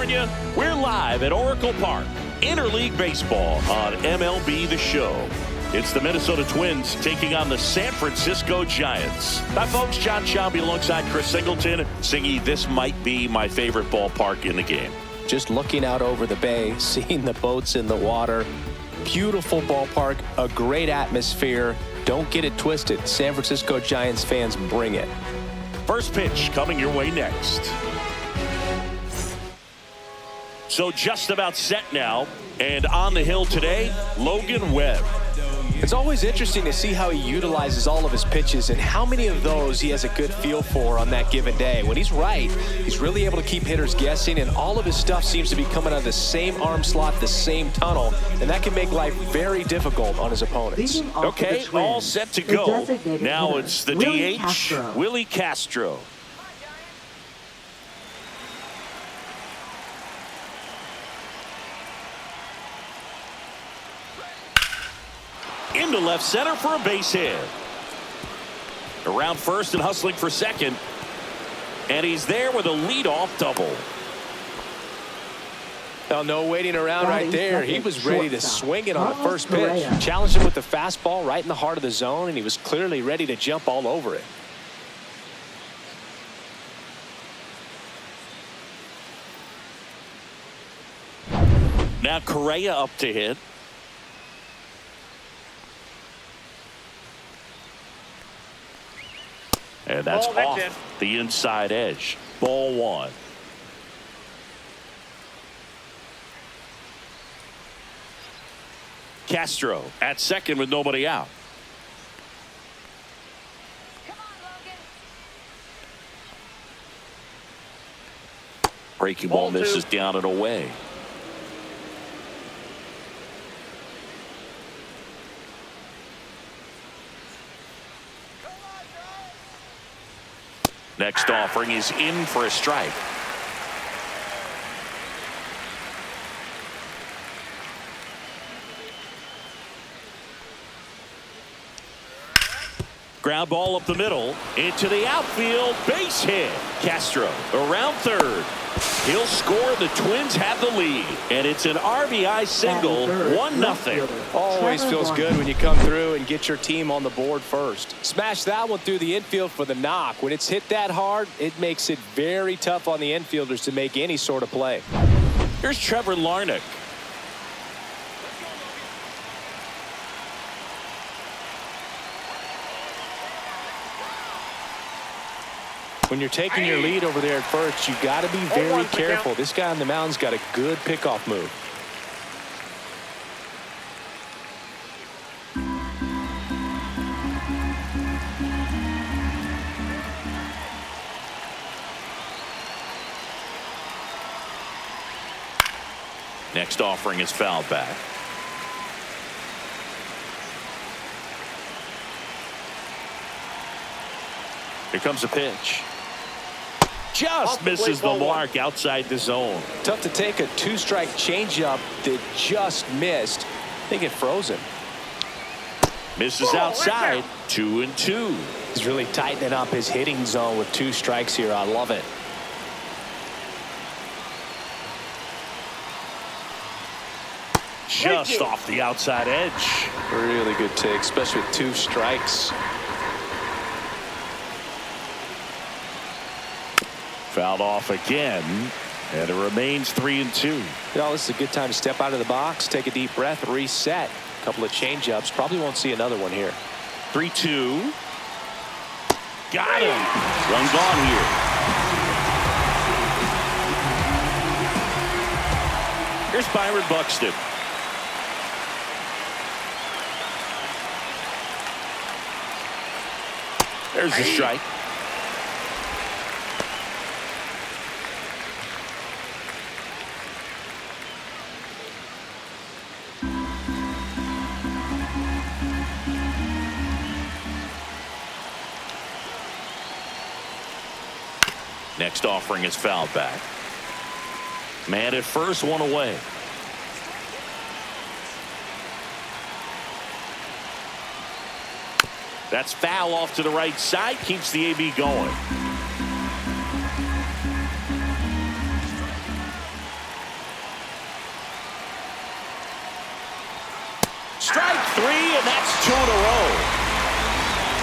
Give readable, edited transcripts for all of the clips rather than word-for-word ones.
California. We're live at Oracle Park. Interleague Baseball on MLB The Show. It's the Minnesota Twins taking on the San Francisco Giants. Hi, folks. John Schaub alongside Chris Singleton. Singy, this might be my favorite ballpark in the game. Just looking out over the bay, seeing the boats in the water. Beautiful ballpark, a great atmosphere. Don't get it twisted. San Francisco Giants fans, bring it. First pitch coming your way next. So just about set now, and on the hill today, Logan Webb. It's always interesting to see how he utilizes all of his pitches and how many of those he has a good feel for on that given day. When he's right, he's really able to keep hitters guessing, and all of his stuff seems to be coming out of the same arm slot, the same tunnel, and that can make life very difficult on his opponents. Okay, all set to go. Now it's the DH, Willie Castro. Into left center for a base hit. Around first and hustling for second. And he's there with a leadoff double. Well, no waiting around right there. He was ready to swing it on the first pitch. Challenged him with the fastball right in the heart of the zone, and he was clearly ready to jump all over it. Now Correa up to hit. And that's off the inside edge. Ball one. Castro at second with nobody out. Come on, Logan. Breaking ball misses down and away. Next offering is in for a strike. Ground ball up the middle into the outfield, base hit. Castro around third. He'll score. The Twins have the lead, and it's an RBI single, 1-0. Always feels good when you come through and get your team on the board first. Smash that one through the infield for the knock. When it's hit that hard, it makes it very tough on the infielders to make any sort of play. Here's Trevor Larnach. When you're taking your lead over there at first, you got to be very careful. This guy on the mound's got a good pickoff move. Next offering is fouled back. Here comes a pitch. Just misses the mark outside the zone. Tough to take a two-strike changeup that just missed. I think it froze him. Misses outside, 2-2. He's really tightening up his hitting zone with two strikes here. I love it. Just off the outside edge. Really good take, especially with two strikes. Fouled off again, and it remains 3-2. You know, this is a good time to step out of the box, take a deep breath, reset. A couple of changeups. Probably won't see another one here. 3-2. Got him. One gone here. Here's Byron Buxton. There's the strike. Next offering is fouled back. Man at first, one away. That's foul off to the right side. Keeps the AB going. Strike three, and that's 2 in a row.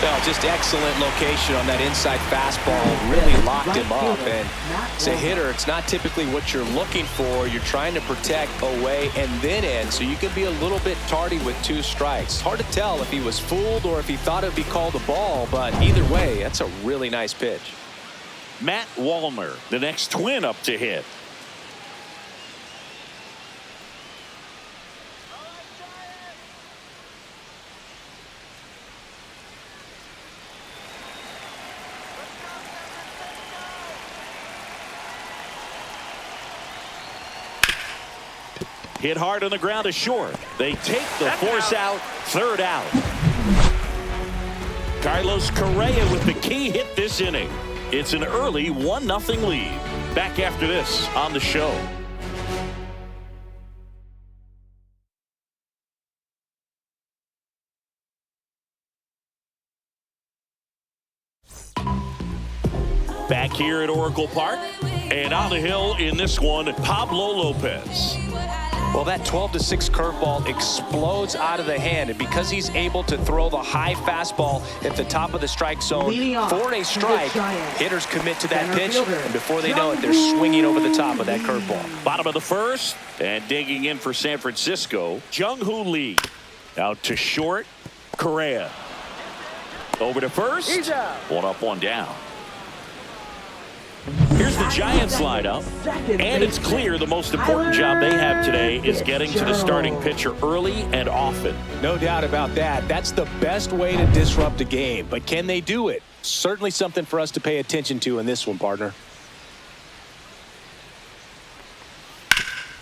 Well, just excellent location on that inside fastball. Really locked him up. And as a hitter, it's not typically what you're looking for. You're trying to protect away and then in, so you can be a little bit tardy with 2 strikes. Hard to tell if he was fooled or if he thought it would be called a ball, but either way, that's a really nice pitch. Matt Wallner, the next Twin up to hit. Hit hard on the ground to short. They take the force out. 3rd out. Carlos Correa with the key hit this inning. It's an early 1-0 lead. Back after this on the show. Back here at Oracle Park. And on the hill in this one, Pablo Lopez. Well, that 12-6 curveball explodes out of the hand, and because he's able to throw the high fastball at the top of the strike zone for a strike, hitters commit to that pitch, and before they know it, they're swinging over the top of that curveball. Bottom of the first, and digging in for San Francisco, Jung-Hoo Lee. Out to short, Correa. Over to first, 1 up, 1 down. Here's the Giants lineup, and it's clear the most important job they have today is getting to the starting pitcher early and often. No doubt about that. That's the best way to disrupt a game, but can they do it? Certainly something for us to pay attention to in this one, partner.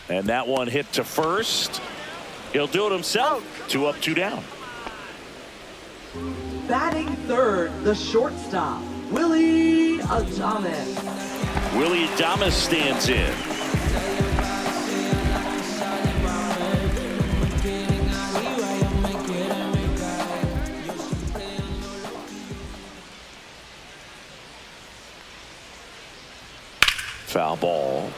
And that one hit to first. He'll do it himself. 2 up, 2 down. Batting 3rd, the shortstop, Willie Adames. Willie Adames stands in. Foul ball.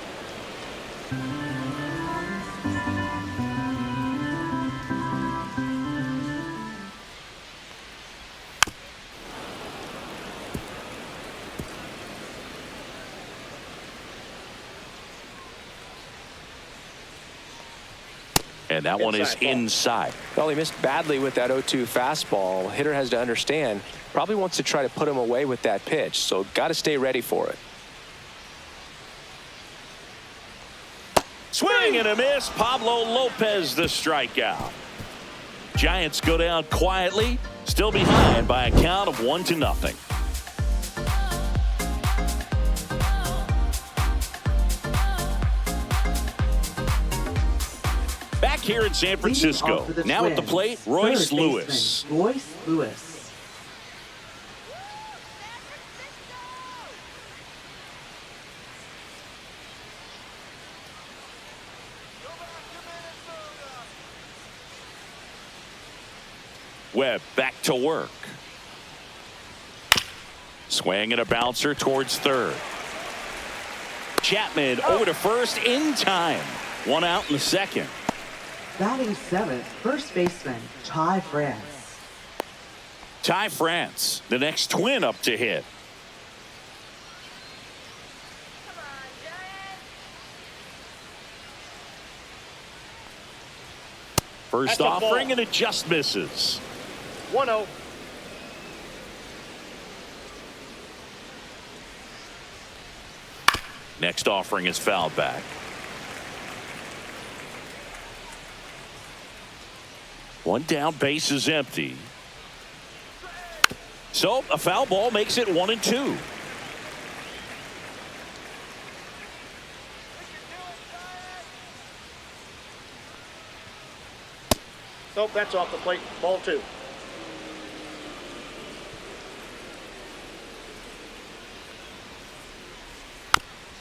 And that one is inside. Well, he missed badly with that 0-2 fastball. Hitter has to understand, probably wants to try to put him away with that pitch, so got to stay ready for it. Swing and a miss. Pablo Lopez the strikeout. Giants go down quietly, still behind by a count of 1-0. Back here in San Francisco, now at the plate, Royce Lewis. Royce Lewis. Webb back to work. Swing and a bouncer towards third. Chapman over to first in time. 1 out in the second. Batting 7th, first baseman, Ty France. Ty France, the next Twin up to hit. First offering and it just misses. 1-0. Next offering is fouled back. One down, base is empty. So a foul ball makes it 1-2. Nope, that's off the plate. Ball 2.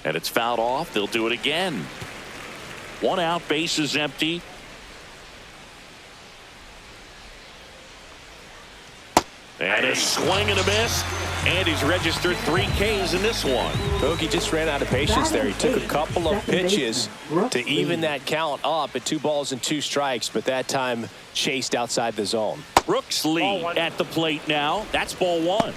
And it's fouled off. They'll do it again. 1 out, base is empty. And a swing and a miss. And he's registered 3 Ks in this one. Bogey just ran out of patience there. He took a couple of pitches to even that count up at 2 balls and 2 strikes, but that time chased outside the zone. Brooks Lee at the plate now. That's ball 1.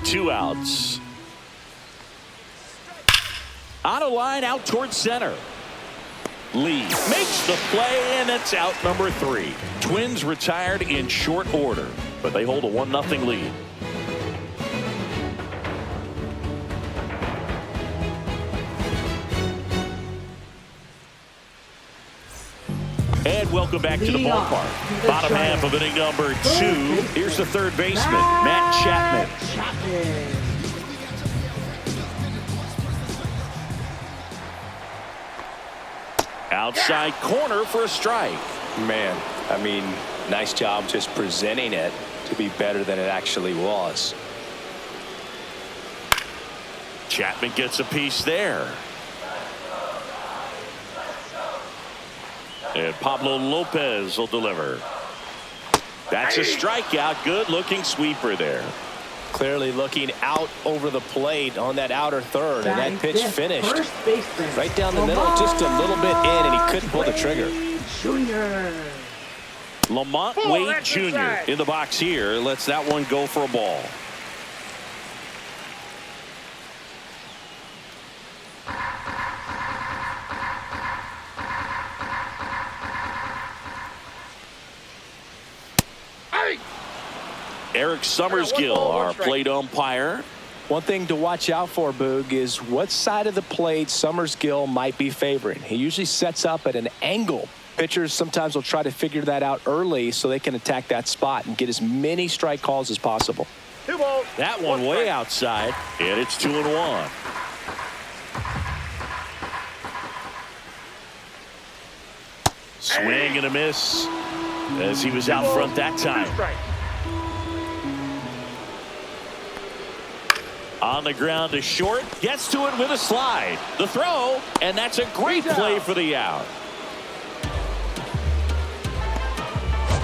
Two outs. On a line out towards center. Lee makes the play, and it's out number 3. Twins retired in short order, but they hold a 1-0 lead. And welcome back to the ballpark. Bottom half of inning number 2. Here's the third baseman, Matt Chapman. Outside corner for a strike. Man, I mean, nice job just presenting it to be better than it actually was. Chapman gets a piece there. And Pablo Lopez will deliver. That's a strikeout. Good looking sweeper there. Clearly looking out over the plate on that outer third, and that pitch finished right down the middle, just a little bit in, and he couldn't pull the trigger. Lamont Wade Jr. in the box here. Lets that one go for a ball. Eric Summersgill, our plate umpire. One thing to watch out for, Boog, is what side of the plate Summersgill might be favoring. He usually sets up at an angle. Pitchers sometimes will try to figure that out early so they can attack that spot and get as many strike calls as possible. 2 balls. That one way outside, and it's 2-1. Swing and a miss as he was out front that time. On the ground to short, gets to it with a slide. The throw, and that's a great play for the out.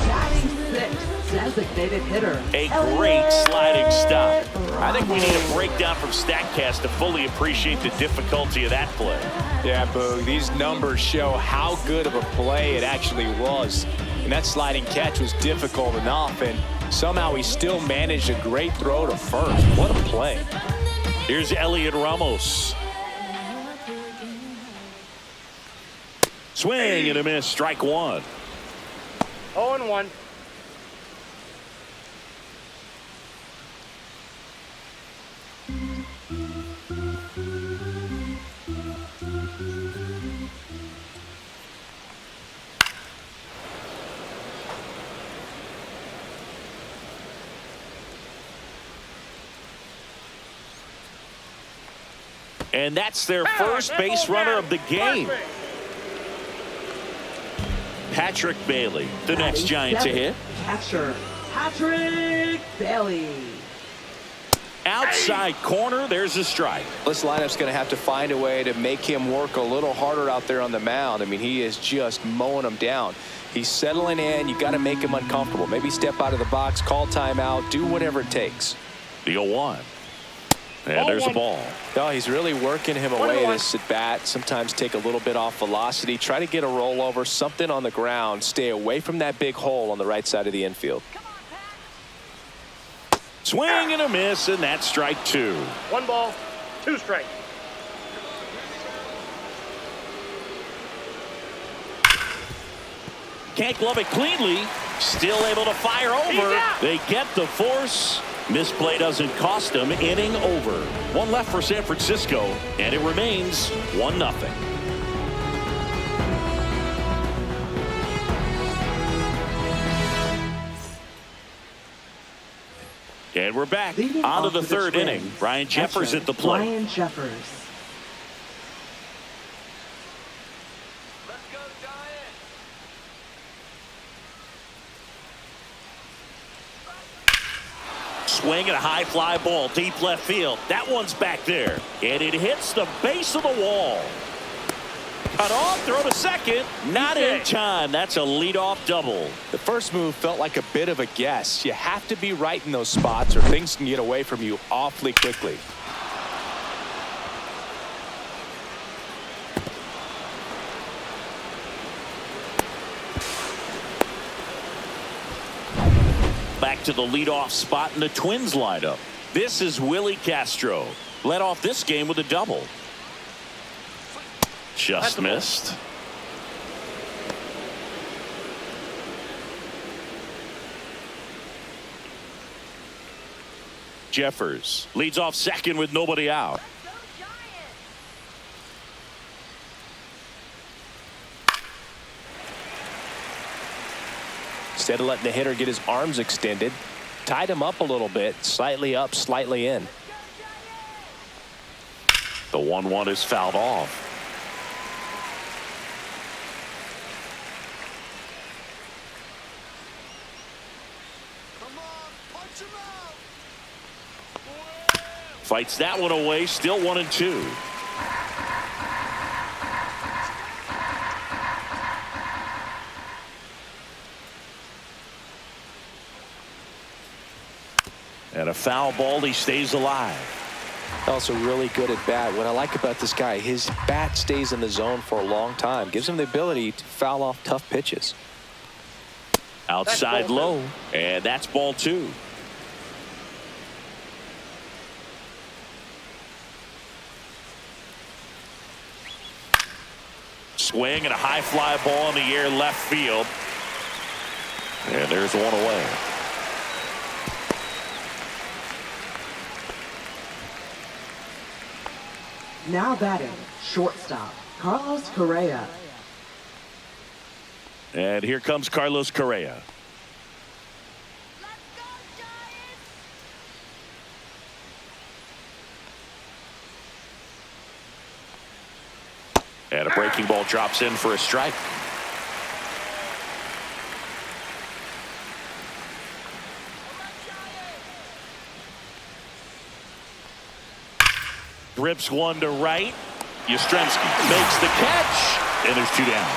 Batting 6, designated hitter. A great sliding stop. I think we need a breakdown from StatCast to fully appreciate the difficulty of that play. Yeah, Boog, these numbers show how good of a play it actually was. And that sliding catch was difficult enough, and somehow he still managed a great throw to first. What a play. Here's Elliot Ramos. Swing and a miss, strike 1. 0-1. And that's their first base runner of the game. Patrick Bailey, the next Giant to hit. Catcher, Patrick Bailey. Outside corner, there's a strike. This lineup's going to have to find a way to make him work a little harder out there on the mound. I mean, he is just mowing them down. He's settling in. You got to make him uncomfortable. Maybe step out of the box, call timeout, do whatever it takes. The 0-1. And there's a ball. No, he's really working him away this at bat. Sometimes take a little bit off velocity. Try to get a rollover, something on the ground. Stay away from that big hole on the right side of the infield. Swing and a miss, and that's strike 2. 1 ball, 2 strikes. Can't glove it cleanly. Still able to fire over. They get the force. Misplay doesn't cost them. Inning over. 1 left for San Francisco, and it remains 1-0. And we're back on to the third inning. Ryan Jeffers at the plate. Ryan Jeffers. swing and a high fly ball deep left field. That one's back there, and it hits the base of the wall. Cut off, throw to second. Not in time. That's a leadoff double. The first move felt like a bit of a guess. You have to be right in those spots or things can get away from you awfully quickly. Back to the leadoff spot in the Twins lineup. This is Willie Castro. Led off this game with a double. Just missed. Jeffers leads off second with nobody out. Go Giants! Instead of letting the hitter get his arms extended, tied him up a little bit, slightly up, slightly in. The 1-1 is fouled off. Fights that one away, still 1-2. And a foul ball, he stays alive. Also really good at bat. What I like about this guy, his bat stays in the zone for a long time. Gives him the ability to foul off tough pitches. Outside low, and that's ball 2. Swing and a high fly ball in the air left field. And there's one away. Now batting, shortstop, Carlos Correa. And here comes Carlos Correa. Let's go Giants! And a breaking ball drops in for a strike. Rips one to right. Yastrzemski makes the catch, and there's 2 down.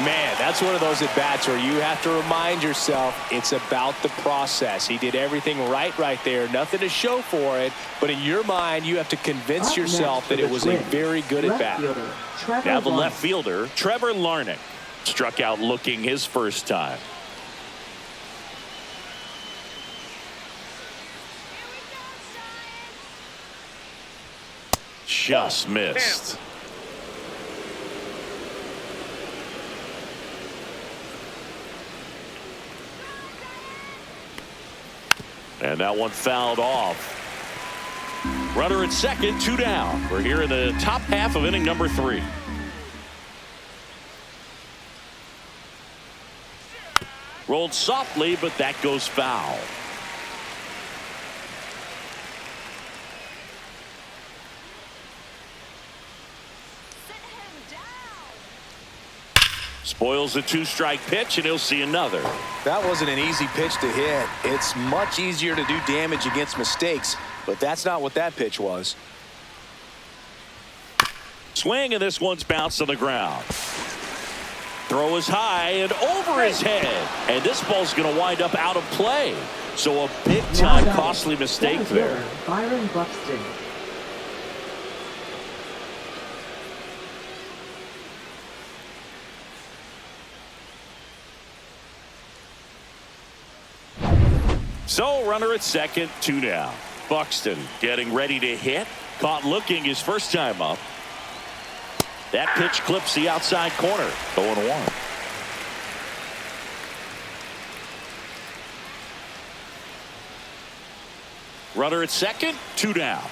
Man, that's one of those at bats where you have to remind yourself it's about the process. He did everything right there. Nothing to show for it. But in your mind, you have to convince yourself that it was a very good at bat. Now the left fielder, Trevor Larnach, struck out looking his first time. Just missed. And that one fouled off. Runner at second, 2 down. We're here in the top half of inning number 3. Rolled softly, but that goes foul. Spoils the 2-strike pitch, and he'll see another. That wasn't an easy pitch to hit. It's much easier to do damage against mistakes, but that's not what that pitch was. Swing, and this one's bounced on the ground. Throw is high and over his head, and this ball's going to wind up out of play. So a big-time costly mistake there. Byron Buxton. So runner at second, 2 down. Buxton getting ready to hit. Caught looking his first time up. That pitch clips the outside corner. 0-1. Runner at second, 2 down.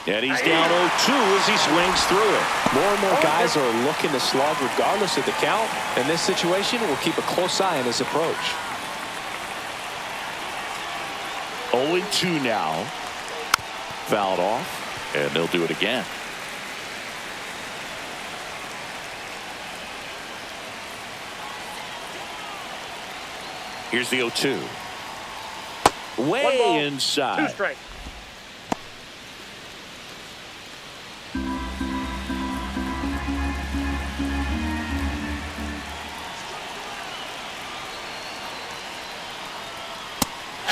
And he's down 0-2 as he swings through it. More and more guys are looking to slug regardless of the count. In this situation, we'll keep a close eye on his approach. 0-2 now. Fouled off, and they'll do it again. Here's the 0-2. One Way ball, inside. 2 strikes.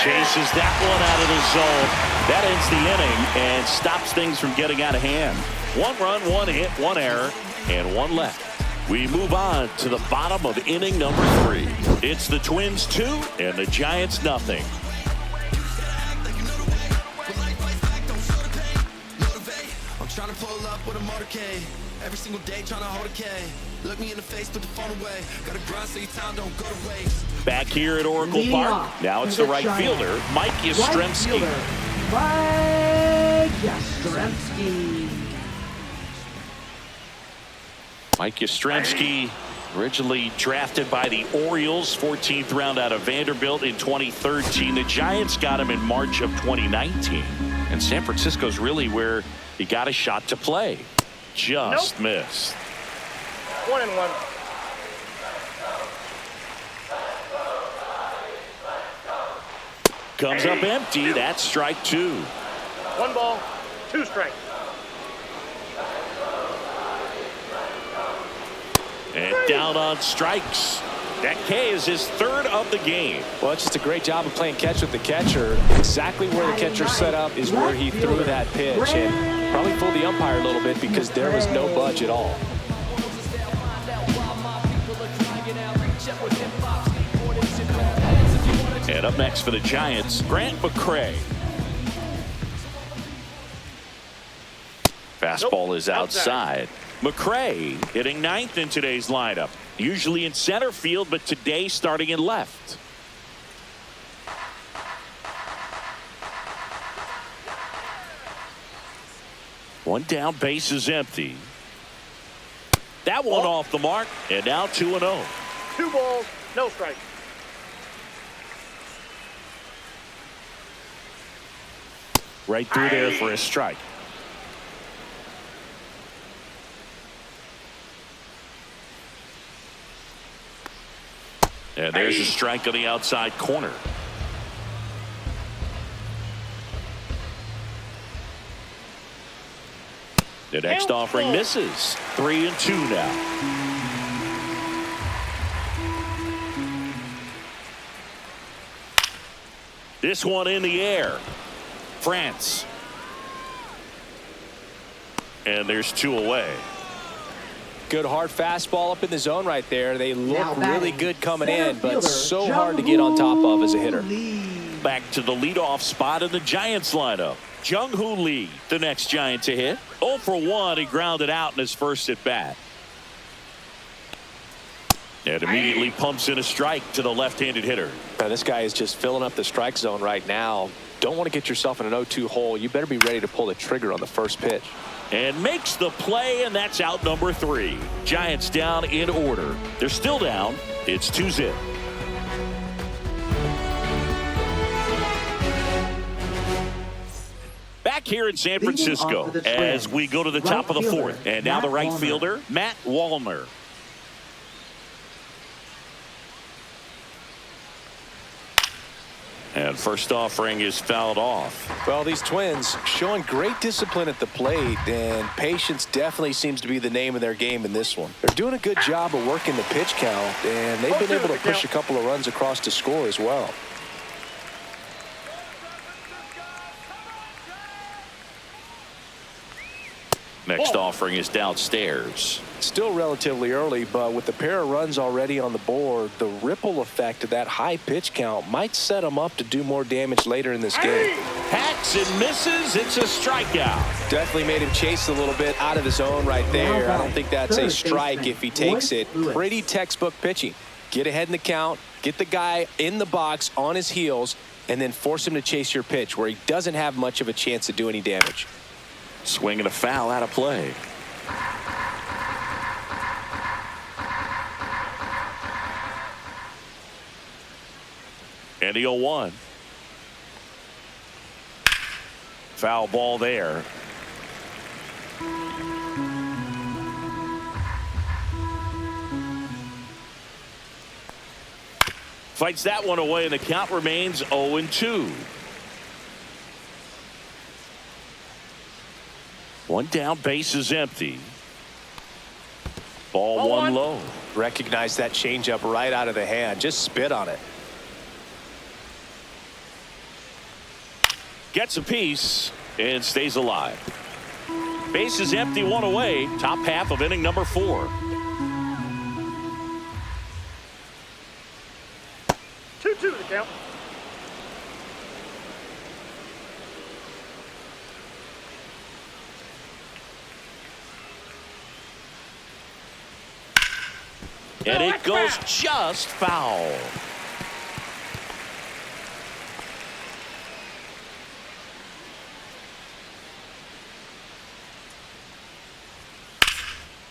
Chases that one out of the zone. That ends the inning and stops things from getting out of hand. 1 run, 1 hit, 1 error, and 1 left. We move on to the bottom of inning number 3. It's the Twins 2 and the Giants nothing. I'm trying to pull up with a motorcade. Every single day trying to hold a K. Look me in the face, put the phone away. Gotta grind so your time don't go to waste. Back here at Oracle Leading Park. off Now it's for the right Giants. fielder, Mike Right Yastrzemski. fielder, Mike Yastrzemski. Mike Yastrzemski, originally drafted by the Orioles, 14th round out of Vanderbilt in 2013. The Giants got him in March of 2019. And San Francisco's really where he got a shot to play. Just missed. 1-1. Comes up empty. That's strike 2. 1 ball, 2 strikes. And down on strikes. That K is his 3rd of the game. Well, it's just a great job of playing catch with the catcher. Exactly where the catcher set up is where he threw that pitch. And probably fooled the umpire a little bit because there was no budge at all. And up next for the Giants, Grant McCray. Fastball is outside. McCray hitting 9th in today's lineup. Usually in center field, but today starting in left. One down, base is empty. That one off the mark, and now 2-0. 2 balls, no strikes. Right through there for a strike. And there's a strike on the outside corner. The next offering misses. 3-2 now. This one in the air. France. And there's 2 away. Good hard fastball up in the zone right there. They look really good coming in, but fielder, so hard to get on top of as a hitter. Back to the leadoff spot in the Giants lineup. Jung-Hoo Lee, the next Giant to hit. 0 for 1, he grounded out in his first at bat. And immediately pumps in a strike to the left-handed hitter. Now, this guy is just filling up the strike zone right now. Don't want to get yourself in an 0-2 hole. You better be ready to pull the trigger on the first pitch. And makes the play, and that's out number 3. Giants down in order. They're still down. It's 2-0. Back here in San Francisco as we go to the top of the 4th. And now the right fielder, Matt Wallner. And first offering is fouled off. Well, these Twins showing great discipline at the plate, and patience definitely seems to be the name of their game in this one. They're doing a good job of working the pitch count, and they've been able to push a couple of runs across to score as well. Next offering is downstairs. Still relatively early, but with the pair of runs already on the board, the ripple effect of that high pitch count might set them up to do more damage later in this game. Hacks and misses. It's a strikeout. Definitely made him chase a little bit out of the zone right there. I don't think that's a strike if he takes it. Pretty textbook pitching. Get ahead in the count, get the guy in the box on his heels, and then force him to chase your pitch where he doesn't have much of a chance to do any damage. Swing and a foul out of play. And the 0-1. Foul ball there. Fights that one away, and the count remains 0-2. One down, base is empty. Ball one low. Recognize that changeup right out of the hand. Just spit on it. Gets a piece and stays alive. Base is empty, one away. Top half of inning number 4. 2-2 the count. And it goes just foul.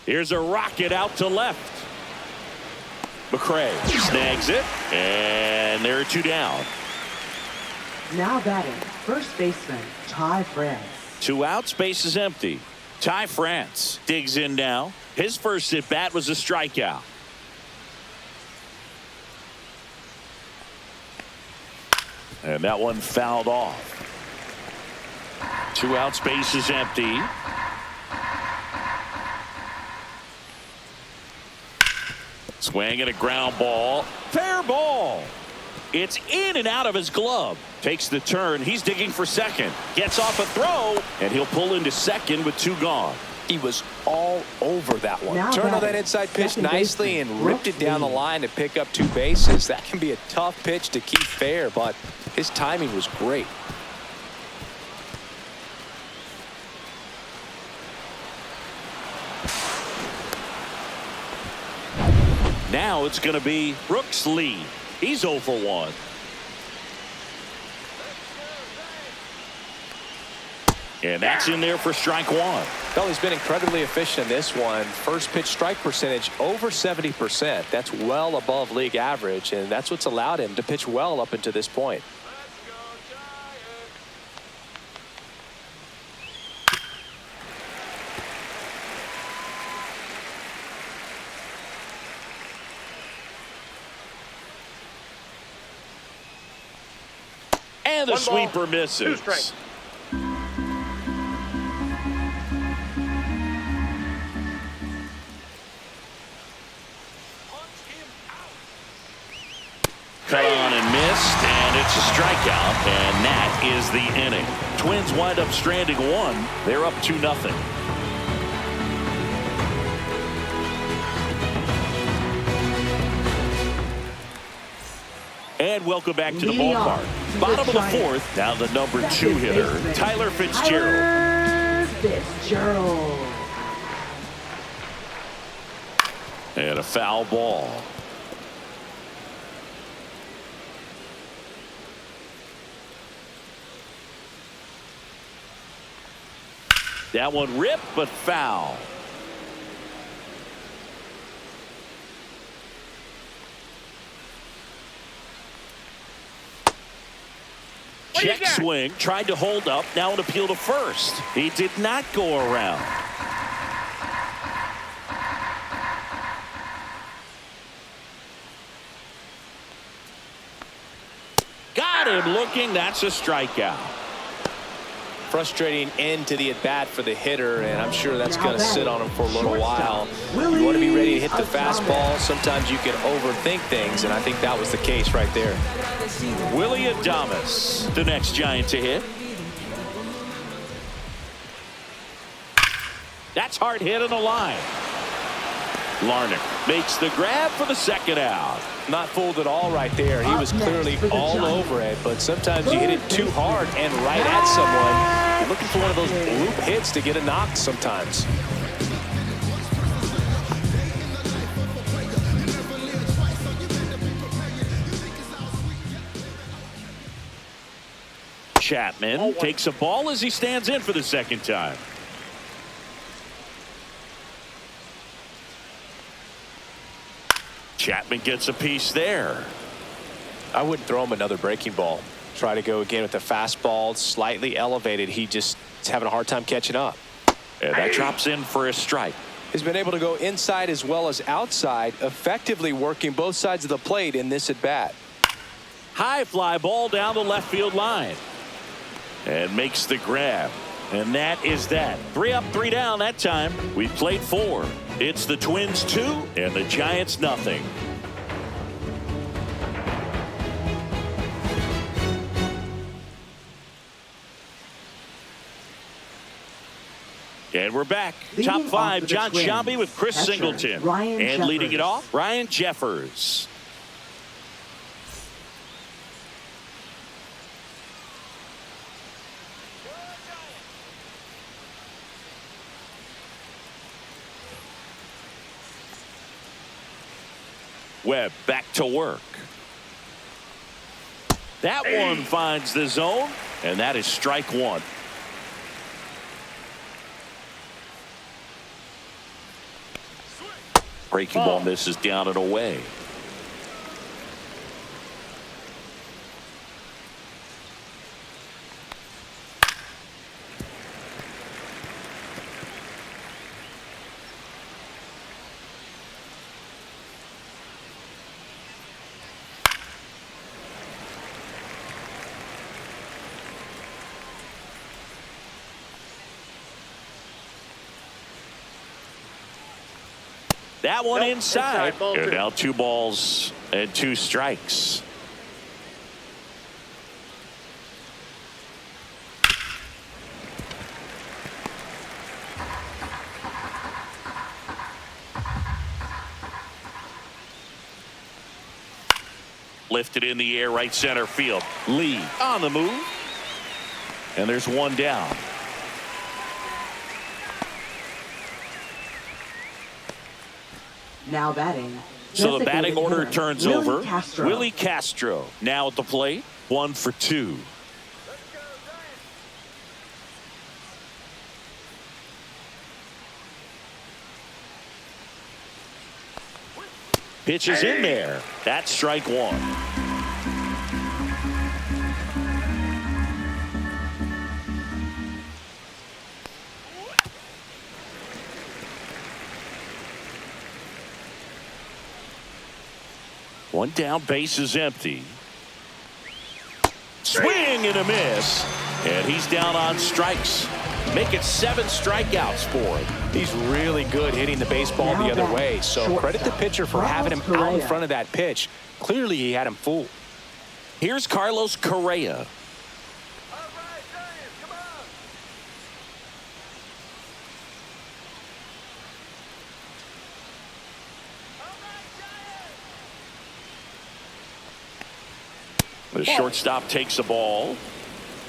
Here's a rocket out to left. McCray snags it, and there are 2 down. Now batting, first baseman, Ty France. 2 outs, base is empty. Ty France digs in now. His first at bat was a strikeout. And that one fouled off. 2 outs, base is empty. Swing and a ground ball. Fair ball. It's in and out of his glove. Takes the turn. He's digging for second. Gets off a throw, and he'll pull into second with 2 gone. He was all over that one. Now Turned on batting, that inside pitch second nicely baseman, and ripped it down the Brooks Lee. line to pick up 2 bases. That can be a tough pitch to keep fair, but his timing was great. Now it's going to be Brooks Lee. He's 0 for 1. And that's in there for strike 1. Well, he's been incredibly efficient in this one. First pitch strike percentage over 70%. That's well above league average, and that's what's allowed him to pitch well up until this point. And the 1 ball, sweeper 2 misses. strikes. Cut on and missed, and it's a strikeout, and that is the inning. Twins wind up stranding 1. They're up 2-0. And welcome back to the Leading off ballpark. the Bottom of the Giants. 4th. Now the number 2 Second hitter, baseman, Tyler Fitzgerald. Tyler Fitzgerald. And a foul ball. That one ripped, but foul. Check swing, tried to hold up, now an appeal to first. He did not go around. Got him looking, that's a strikeout. Frustrating end to the at-bat for the hitter, and I'm sure that's Now going to sit on him for a little while. Willie You want to be ready to hit the Adames. fastball. Sometimes you can overthink things, and I think that was the case right there. Willie Adames, the next Giant to hit. That's hard hit on the line. Larnach makes the grab for the second out. Not fooled at all right there. He was clearly all over it, but sometimes you hit it too hard and right at someone. You're looking for one of those loop hits to get a knock sometimes. Chapman takes a ball as he stands in for the second time. Chapman gets a piece there. I wouldn't throw him another breaking ball. Try to go again with the fastball, slightly elevated. He just is having a hard time catching up. And that drops in for a strike. He's been able to go inside as well as outside, effectively working both sides of the plate in this at bat. High fly ball down the left field line. And makes the grab. And that is that. 3 up, 3 down that time. We played 4. It's the Twins 2 and the Giants nothing. And we're back. Leading Top off 5, for the John Twins, Shelby with Chris catcher, Singleton. Ryan And leading it Jeffers. off, Ryan Jeffers. Webb back to work. That one finds the zone, and that is strike 1. Breaking ball misses down and away. That one inside. Ball And 2. now 2 balls and 2 strikes. Lifted in the air, right center field. Lee on the move. And there's 1 down. Now batting. So the batting designated order hitter, turns Willie over. Castro. Willie Castro now at the plate. 1 for 2. Pitch is in there. That's strike 1. One down, base is empty. Swing and a miss. And he's down on strikes. Make it 7 strikeouts for him. He's really good hitting the baseball Now the other batting, way. So shortstop, credit the pitcher for having him Carlos out in Correa. front of that pitch. Clearly he had him fooled. Here's Carlos Correa. The shortstop takes the ball.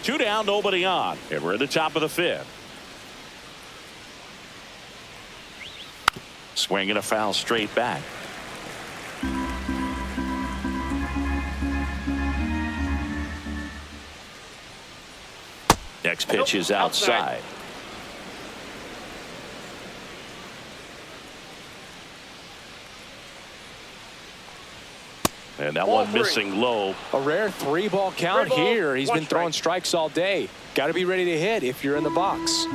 2 down, nobody on. And we're at the top of the 5th. Swing and a foul straight back. Next pitch is outside. And that one missing low. A rare 3-ball count Ball, here. He's 1 been throwing strikes all day. Got to be ready to hit if you're in the box.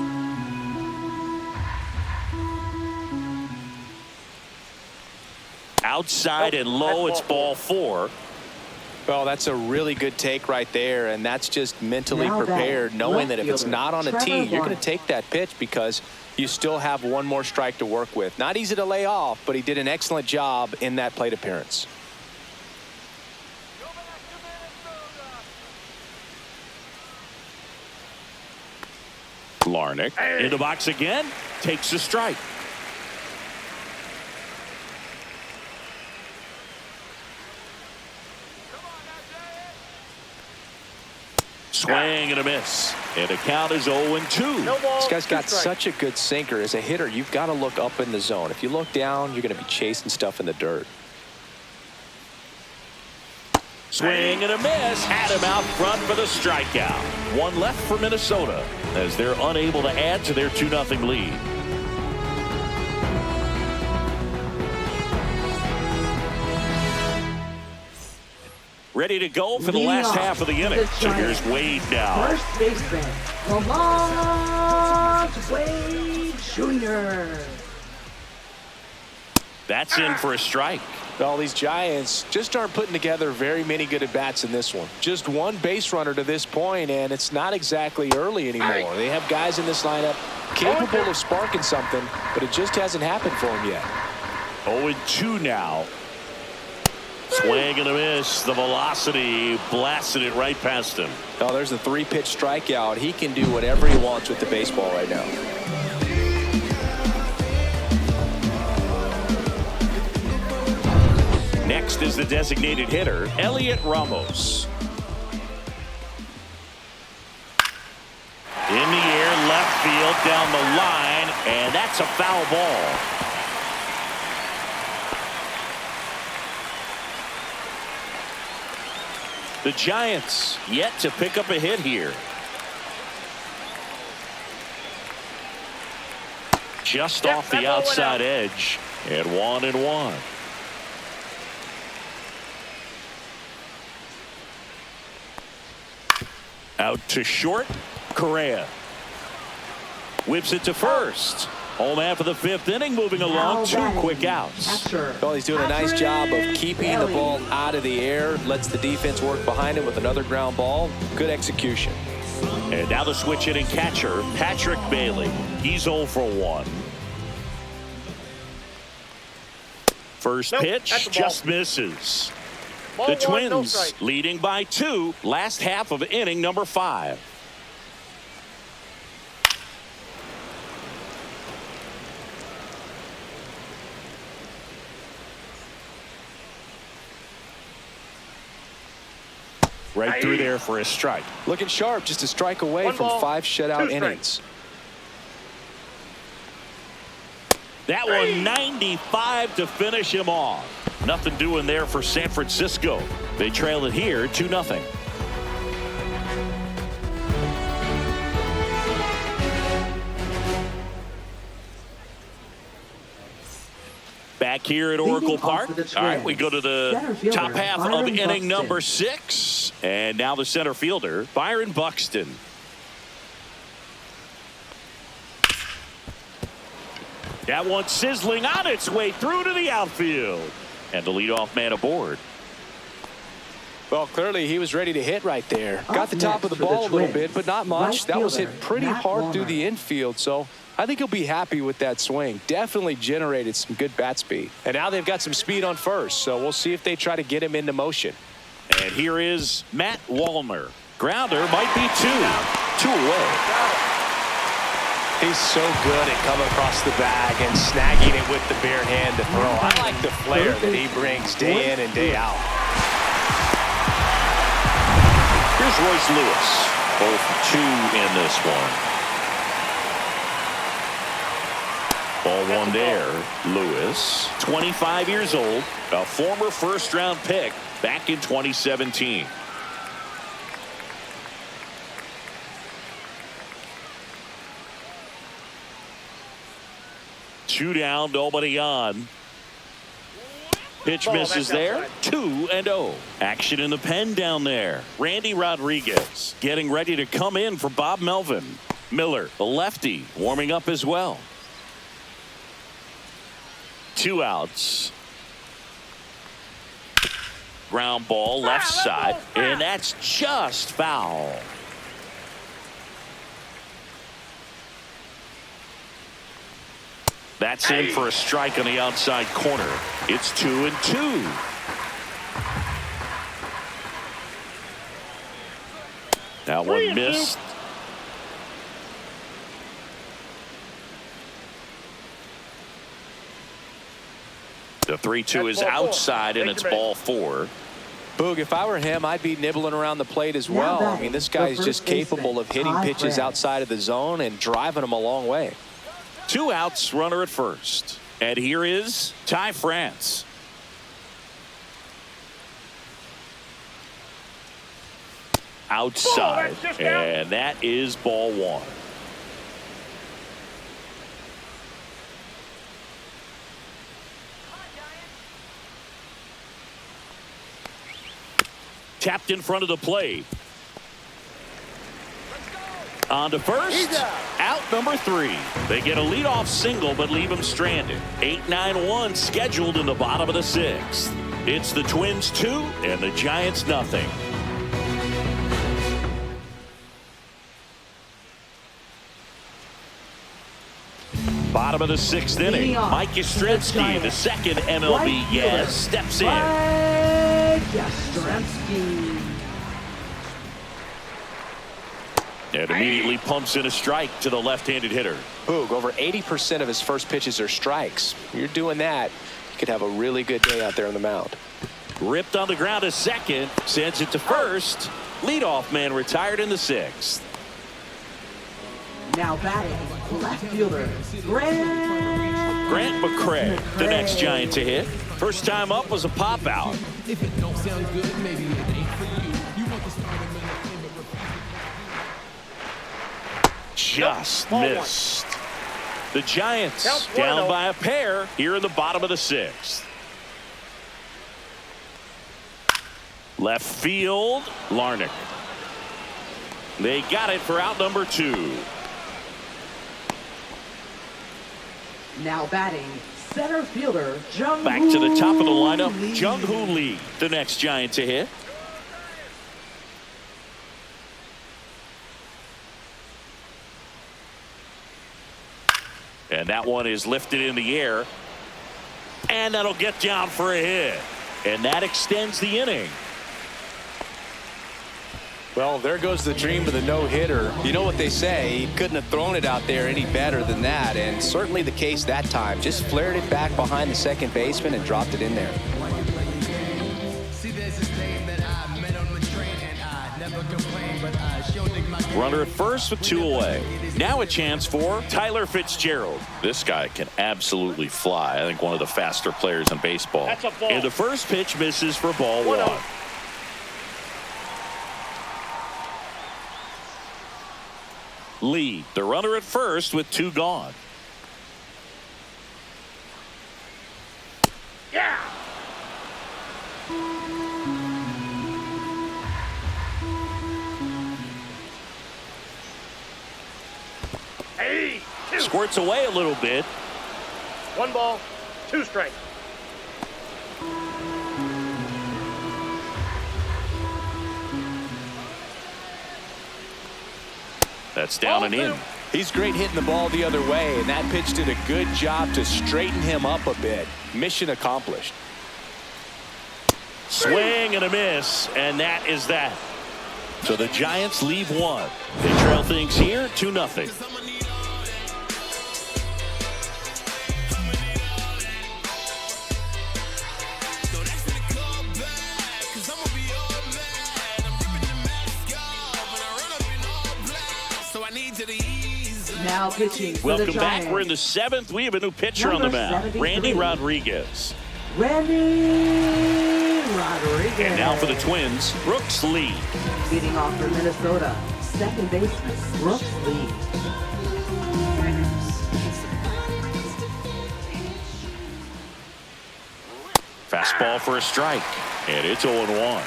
Outside and low, it's ball 4. Well, that's a really good take right there, and that's just mentally Now prepared, batting, knowing left that if it's fielder, not on a Trevor tee, you're going Lawrence. to take that pitch because you still have 1 more strike to work with. Not easy to lay off, but he did an excellent job in that plate appearance. Larnick in the box again, takes a strike. Swing and a miss. And the count is 0-2. No ball, This guy's 2 got strikes. such a good sinker. As a hitter, you've got to look up in the zone. If you look down, you're going to be chasing stuff in the dirt. Swing and a miss. Had him out front for the strikeout. 1 left for Minnesota as they're unable to add to their 2-0 lead. Ready to go for the Leading last off half of the for inning. the So here's Giants. Wade now. First baseman, Lamont Wade Jr. That's in for a strike. Well, these Giants just aren't putting together very many good at-bats in this one. Just one base runner to this point, and it's not exactly early anymore. They have guys in this lineup capable of sparking something, but it just hasn't happened for them yet. 0-2 now. Swing and a miss. The velocity blasted it right past him. Oh, there's a 3-pitch strikeout. He can do whatever he wants with the baseball right now. Next is the designated hitter, Elliot Ramos. In the air, left field, down the line, and that's a foul ball. The Giants yet to pick up a hit here. Just off the outside edge, and 1-1. Out to short, Correa whips it to first. Home half of the 5th inning, moving along. 2 quick outs. Well, he's doing a nice job of keeping the ball out of the air. Lets the defense work behind him with another ground ball. Good execution. And now the switch hitting catcher, Patrick Bailey. He's 0 for 1. First pitch just misses. The Twins leading by 2, last half of inning number 5. Right through there for a strike. Looking sharp, just a strike away from 5 shutout innings. That one 95 to finish him off. Nothing doing there for San Francisco. They trail it here 2-0. Back here at Oracle Park. All right, we go to the top half of inning number 6. And now the center fielder, Byron Buxton. That one sizzling on its way through to the outfield. And the leadoff man aboard. Well, clearly he was ready to hit right there. Got the top of the ball a little bit, but not much. That was hit pretty hard through the infield, so I think he'll be happy with that swing. Definitely generated some good bat speed. And now they've got some speed on first, so we'll see if they try to get him into motion. And here is Matt Wallner. Grounder might be 2. 2 away. He's so good at coming across the bag and snagging it with the bare hand to throw. I like the flair that he brings day in and day out. Here's Royce Lewis. 0 for 2 in this one. Ball 1 there. Lewis, 25 years old, a former first-round pick back in 2017. Two down, nobody on. Pitch misses there. 2-0. Action in the pen down there. Randy Rodriguez getting ready to come in for Bob Melvin. Miller, the lefty, warming up as well. 2 outs. Ground ball left side, and that's just foul. That's in for a strike on the outside corner. It's 2-2. That one missed. The 3-2 is outside, and it's ball 4. Boog, if I were him, I'd be nibbling around the plate as well. I mean, this guy's just capable of hitting pitches outside of the zone and driving them a long way. 2 outs, runner at first. And here is Ty France. Outside, and that is ball 1. Tapped in front of the plate. On to first. Out number 3. They get a leadoff single but leave him stranded. 8-9-1 scheduled in the bottom of the 6th. It's the Twins 2 and the Giants nothing. Bottom of the 6th inning. Mike Yastrzemski, the second MLB Yaz, steps in. Yastrzemski. And immediately pumps in a strike to the left-handed hitter. Boog, over 80% of his first pitches are strikes. You're doing that, you could have a really good day out there on the mound. Ripped on the ground to second, sends it to first. Leadoff man retired in the 6th. Now batting, left fielder, Grant McCray, the next Giant to hit. First time up was a pop out. If it don't sound good, maybe it ain't for you. You want to start him in the game, but repeat Just Ball missed. The Giants Count down 1-0. by a pair here in the bottom of the 6th. Left field, Larnach. They got it for out number 2. now batting, center fielder, Jung-Hoo Back to the top of the lineup, Lee. Jung-Hoo Lee, the next Giant to hit. And that one is lifted in the air. And that'll get down for a hit. And that extends the inning. Well, there goes the dream of the no-hitter. You know what they say, he couldn't have thrown it out there any better than that, and certainly the case that time. Just flared it back behind the second baseman and dropped it in there. See, there's this thing that I met on the train, and I never complained, but I sure dig my Runner at first with 2 away. Now a chance for Tyler Fitzgerald. This guy can absolutely fly. I think one of the faster players in baseball. That's a ball. And the first pitch misses for ball 1. 1-0. Lee, the runner at first with 2 gone. Yeah. Hey, 2. Squirts away a little bit. 1 ball, 2 strikes. That's down and in. He's great hitting the ball the other way, and that pitch did a good job to straighten him up a bit. Mission accomplished. Swing and a miss, and that is that. So the Giants leave 1. They trail things here 2-0. Now pitching for Welcome the back. Giants. We're in the 7th. We have a new pitcher on the Number mound, 73. Randy Rodriguez. Randy Rodriguez. And now for the Twins, Brooks Lee. Leading off for Minnesota, second baseman, Brooks Lee. Fastball for a strike, and it's 0-1.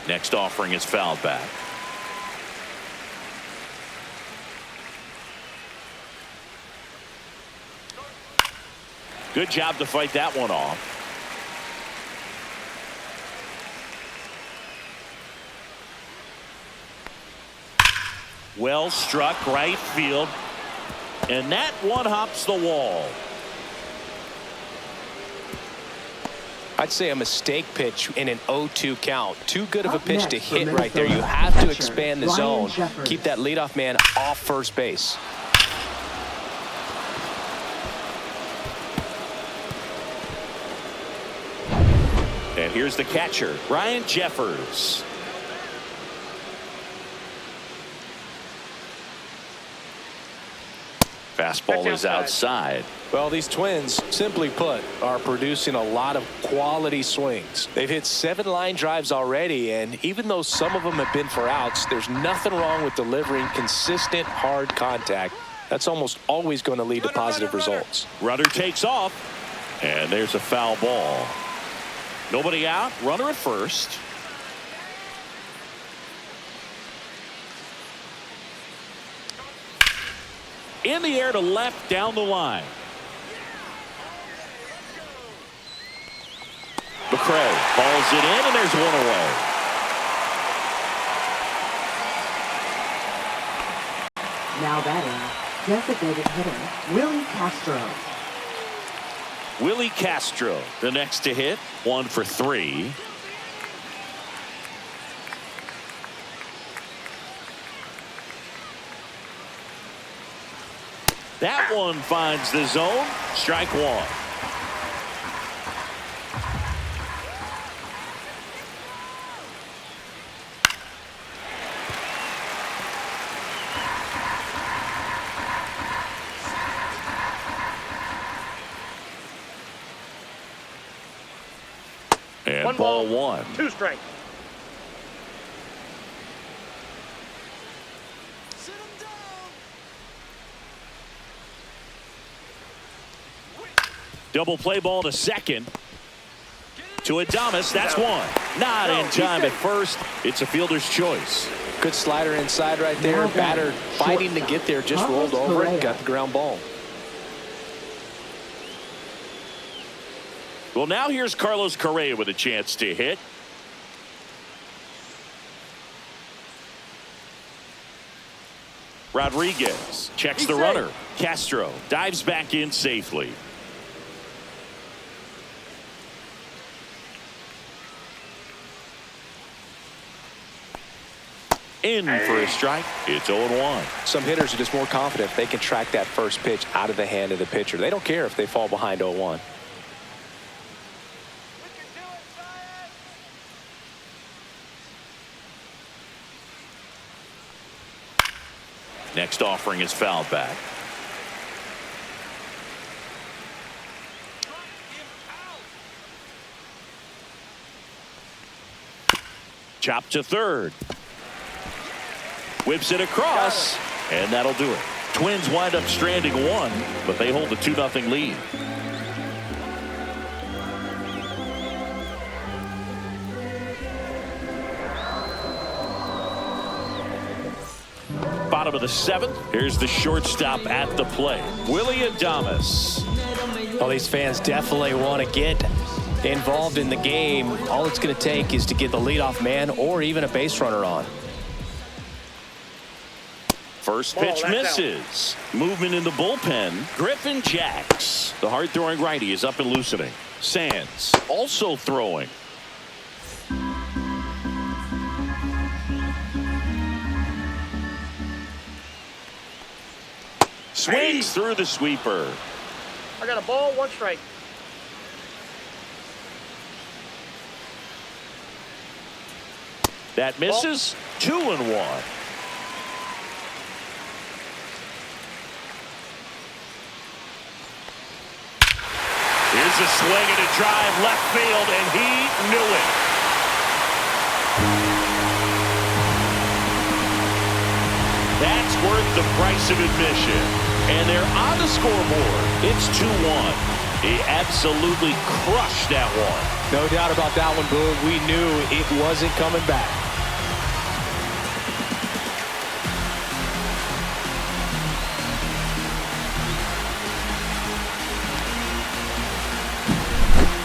Next offering is fouled back. Good job to fight that one off. Well struck right field, and that one hops the wall. I'd say a mistake pitch in an 0-2 count. Too good of a Up pitch to next for hit right there. You Minnesota, have to catcher, expand the Ryan zone. Jeffers. Keep that leadoff man off first base. And here's the catcher, Ryan Jeffers. Fastball That's is outside. Well, these Twins, simply put, are producing a lot of quality swings. They've hit 7 line drives already, and even though some of them have been for outs, there's nothing wrong with delivering consistent, hard contact. That's almost always going to lead to positive results. Runner takes off, and there's a foul ball. Nobody out. Runner at first. In the air to left down the line. McCray balls it in, and there's one away. Now batting, designated hitter, Willie Castro. Willie Castro, the next to hit, 1 for 3. That one finds the zone. Strike 1. And One ball ball, 1. 2 strikes. Double play ball to second. To Adames. That's 1. Not in time at first. It's a fielder's choice. Good slider inside right there. Now Batter batting, fighting to shortstop, get there. Just Carlos rolled over it. Correa. Got the ground ball. Well, now here's Carlos Correa with a chance to hit. Rodriguez checks the runner. Castro dives back in safely. In for a strike. It's 0-1. Some hitters are just more confident if they can track that first pitch out of the hand of the pitcher. They don't care if they fall behind 0-1. Next offering is fouled back. Chop to third. Whips it across, and that'll do it. Twins wind up stranding 1, but they hold a 2-0 lead. Bottom of the 7th. Here's the shortstop at the plate, Willie Adames. Well, these fans definitely want to get involved in the game. All it's going to take is to get the leadoff man or even a base runner on. First pitch misses. Movement in the bullpen. Griffin Jacks. The hard-throwing righty is up and loosening. Sands also throwing. Swings through the sweeper. I got a ball, 1 strike. That misses. 2-1. Here's a swing and a drive left field, and he knew it. That's worth the price of admission. And they're on the scoreboard. It's 2-1. He absolutely crushed that one. No doubt about that one, Boog. We knew it wasn't coming back.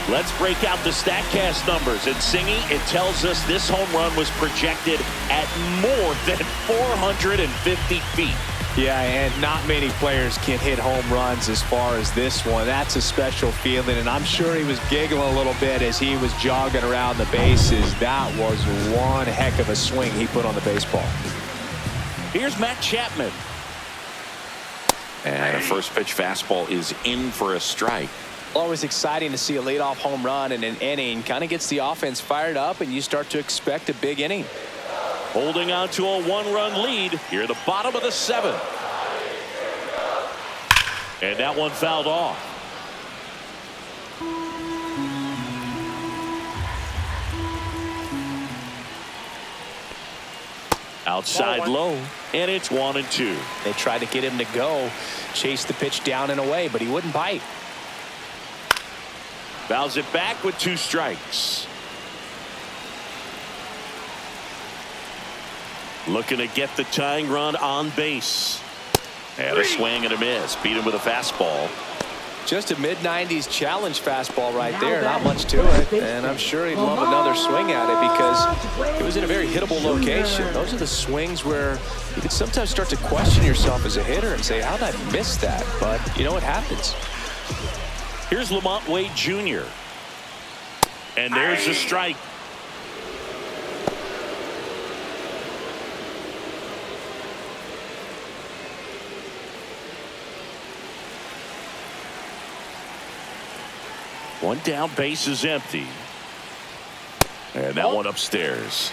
Let's break out the StatCast numbers. And Singy, it tells us this home run was projected at more than 450 feet. Yeah, and not many players can hit home runs as far as this one. That's a special feeling, and I'm sure he was giggling a little bit as he was jogging around the bases. That was one heck of a swing he put on the baseball. Here's Matt Chapman. And a first pitch fastball is in for a strike. Always exciting to see a leadoff home run in an inning. Kind of gets the offense fired up, and you start to expect a big inning. Holding on to a 1-run lead here at the bottom of the 7th. And that one fouled off. Outside low, and it's 1-2. They tried to get him to go, chase the pitch down and away, but he wouldn't bite. Fouls it back with 2 strikes. Looking to get the tying run on base. And a swing and a miss. Beat him with a fastball. Just a mid-90s challenge fastball right there. Not much to it. And I'm sure he'd love another swing at it because it was in a very hittable location. Those are the swings where you could sometimes start to question yourself as a hitter and say, how did I miss that? But, you know, it happens. Here's Lamont Wade Jr. And there's the strike. One down, base is empty. And that one upstairs.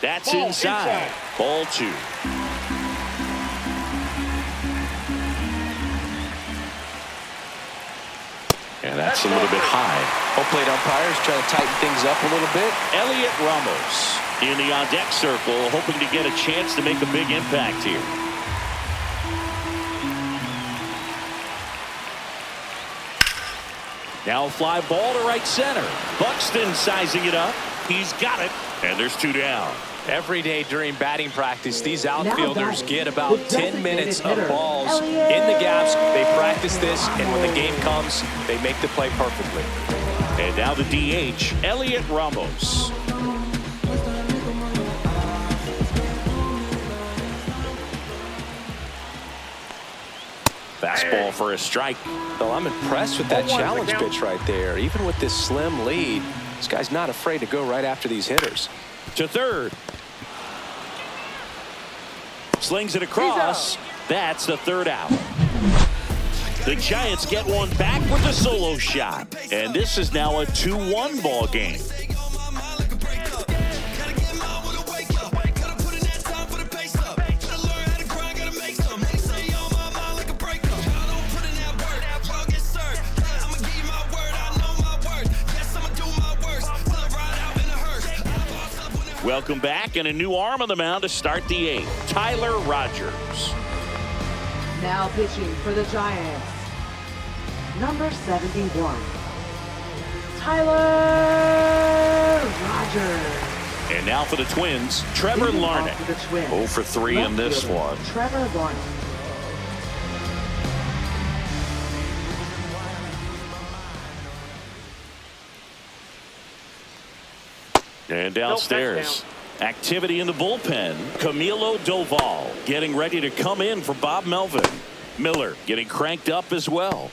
That's inside. Ball 2. And that's a little bit high. Home plate umpires trying to tighten things up a little bit. Elliot Ramos in the on-deck circle, hoping to get a chance to make a big impact here. Now a fly ball to right center. Buxton sizing it up. He's got it. And there's 2 down. Every day during batting practice, these outfielders get about 10 minutes of balls in the gaps. They practice this, and when the game comes, they make the play perfectly. And now the DH, Elliot Ramos. Fastball for a strike. Well, I'm impressed with that challenge pitch right there. Even with this slim lead, this guy's not afraid to go right after these hitters. To third. Slings it across. That's the 3rd out. The Giants get one back with a solo shot. And this is now a 2-1 ball game. Welcome back, and a new arm on the mound to start the 8th. Tyler Rogers. Now pitching for the Giants, number 71, Tyler Rogers. And now for the Twins, Trevor Larnach. 0 for 3 in this one. Trevor Larnach. And downstairs, activity in the bullpen. Camilo Doval getting ready to come in for Bob Melvin. Miller getting cranked up as well.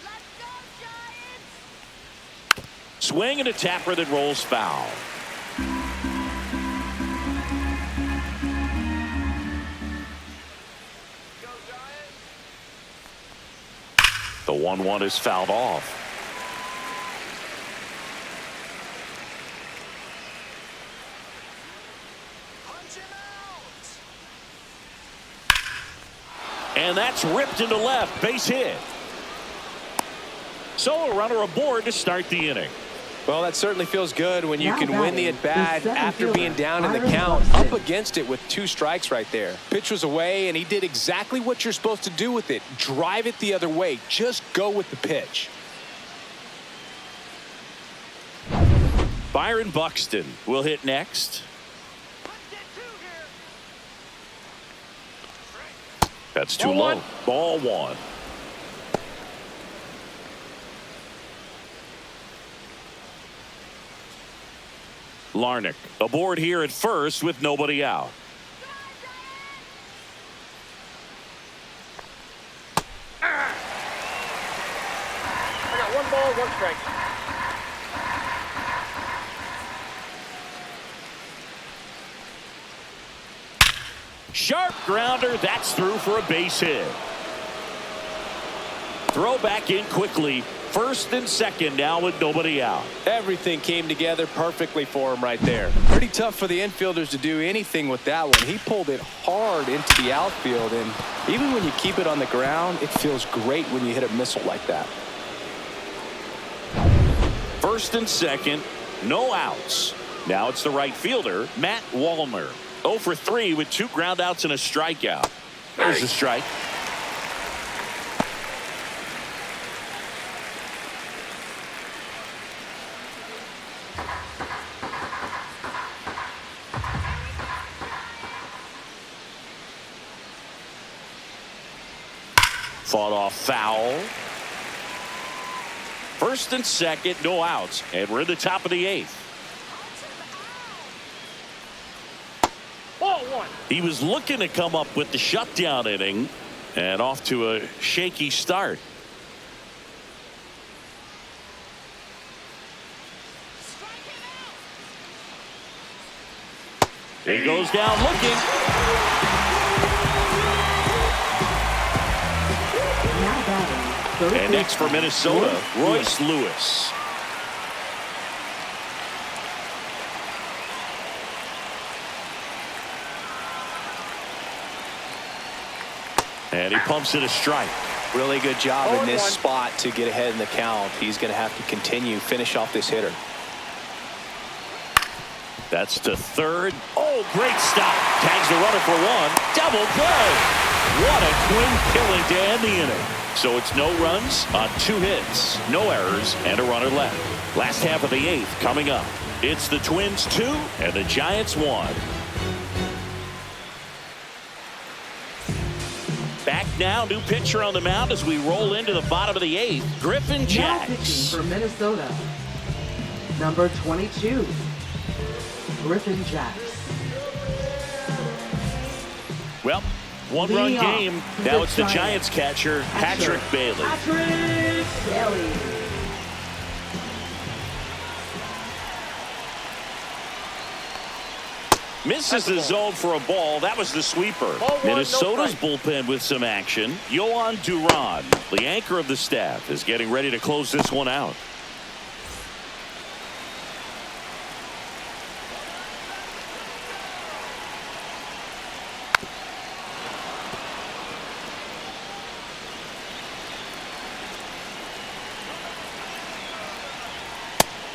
Let's go, Giants! Swing and a tapper that rolls foul. The 1-1 is fouled off. And that's ripped into left. Base hit. So a runner aboard to start the inning. Well, that certainly feels good when you Now can win the at-bat the after being down in the Byron count, Buxton. up against it with 2 strikes right there. Pitch was away, and he did exactly what you're supposed to do with it. Drive it the other way. Just go with the pitch. Byron Buxton will hit next. That's too low. Ball 1. Larnach aboard here at first with nobody out. I got 1 ball, 1 strike. Sharp grounder. That's through for a base hit. Throw back in quickly. First and second now with nobody out. Everything came together perfectly for him right there. Pretty tough for the infielders to do anything with that one. He pulled it hard into the outfield, and even when you keep it on the ground, it feels great when you hit a missile like that. First and second, no outs. Now it's the right fielder, Matt Wallner. 0 for 3 with 2 ground outs and a strikeout. There's a strike. Fought off foul. First and second, no outs. And we're in the top of the 8th. Ball 1. He was looking to come up with the shutdown inning and off to a shaky start. He goes down looking. Now batting, third And next for baseman, Minnesota, Royce Lewis. And he pumps it a strike. Really good job in this 0-1. spot to get ahead in the count. He's going to have to finish off this hitter. That's to third. Oh, great stop. Tags the runner for 1. Double play. What a twin killing to end the inning. So it's no runs on 2 hits, no errors, and a runner left. Last half of the 8th coming up. It's the Twins 2 and the Giants 1. Back now, new pitcher on the mound as we roll into the bottom of the 8th. Griffin Now pitching Jax. for Minnesota, number 22, Griffin Jax. Well, 1-run Lead game. off to Now the it's the Giants. Giants catcher, Patrick Bailey. Patrick Bailey. Misses the zone for a ball. That was the sweeper. Ball 1, no Minnesota's strike. bullpen with some action. Yohan Duran, the anchor of the staff, is getting ready to close this one out.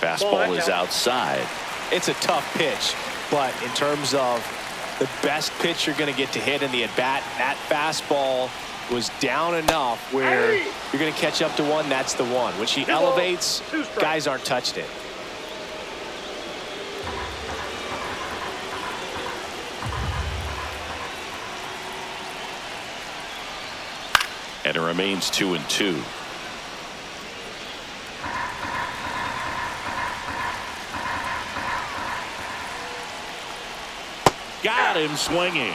Fastball is outside. It's a tough pitch, but in terms of the best pitch you're going to get to hit in the at-bat, that fastball was down enough where you're going to catch up to one. That's the one. When she elevates, 2 strikes. guys aren't touching it. And it remains 2-2. Got him swinging.